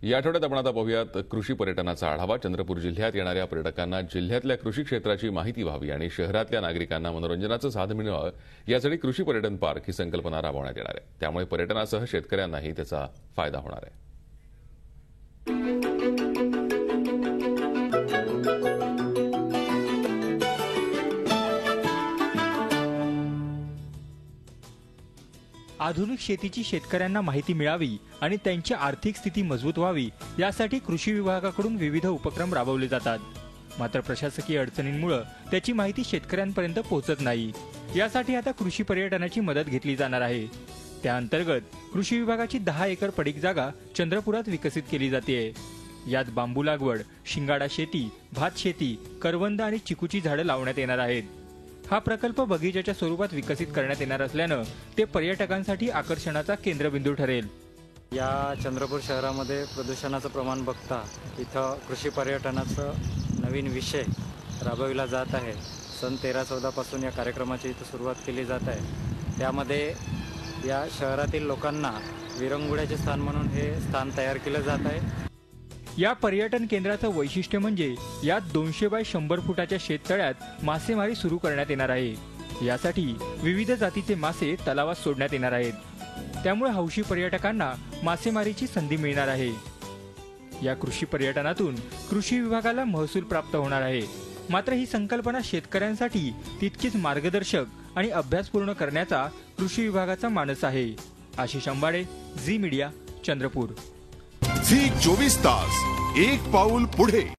या आठवड्यात आपण आता पाहूयात कृषी पर्यटनाचा आढावा। चंद्रपूर जिल्ह्यात येणाऱ्या पर्यटकांना जिल्ह्यातल्या कृषी क्षेत्राची माहिती व्हावी आणि शहरातल्या नागरिकांना मनोरंजनाचं साधन मिळावं यासाठी कृषी पर्यटन पार्क ही संकल्पना राबवण्यात येणार आहे। त्यामुळे पर्यटनासह शेतकऱ्यांनाही त्याचा फायदा होणार आहे। आधुनिक शेतीची शेतकऱ्यांना माहिती मिळावी आणि त्यांची आर्थिक स्थिती मजबूत व्हावी यासाठी कृषी विभागाकडून विविध उपक्रम राबवले जातात। मात्र प्रशासकीय अडचणींमुळे त्याची माहिती शेतकऱ्यांपर्यंत पोहोचत नाही। यासाठी आता कृषी पर्यटनाची मदत घेतली जाणार आहे। त्या अंतर्गत कृषी विभागाची 10 एकर पडीक जागा चंद्रपुरात विकसित केली जाते। यात बांबू लागवड, शिंगाडा शेती, भात शेती, करवंद आणि चिकूची झाडं लावण्यात येणार आहेत। हा प्रकल्प बगीचाच्या स्वरूपात विकसित करण्यात येणार असल्यानं ते पर्यटकांसाठी आकर्षणाचा केंद्रबिंदू ठरेल। या चंद्रपूर शहरामध्ये प्रदूषणाचं प्रमाण बघता इथं कृषी पर्यटनाचं नवीन विषय राबविला जात आहे। सन 13-14 पासून या कार्यक्रमाची इथं सुरुवात केली जात आहे। त्यामध्ये या शहरातील लोकांना विरंगुळ्याचे स्थान म्हणून हे स्थान तयार केलं जात आहे। या पर्यटन केंद्राचं वैशिष्ट्य म्हणजे यात 200 बाय 100 फुटाच्या शेततळ्यात मासेमारी सुरू करण्यात येणार आहे। यासाठी विविध जातीचे मासे तलावात सोडण्यात येणार आहेत। त्यामुळे हौशी पर्यटकांना मासेमारीची संधी मिळणार आहे। या कृषी पर्यटनातून कृषी विभागाला महसूल प्राप्त होणार आहे। मात्र ही संकल्पना शेतकऱ्यांसाठी तितकीच मार्गदर्शक आणि अभ्यासपूर्ण करण्याचा कृषी विभागाचा मानस आहे। आशिष अंबाडे, झी मीडिया, चंद्रपूर। झी 24 तास, एक पाऊल पुढे।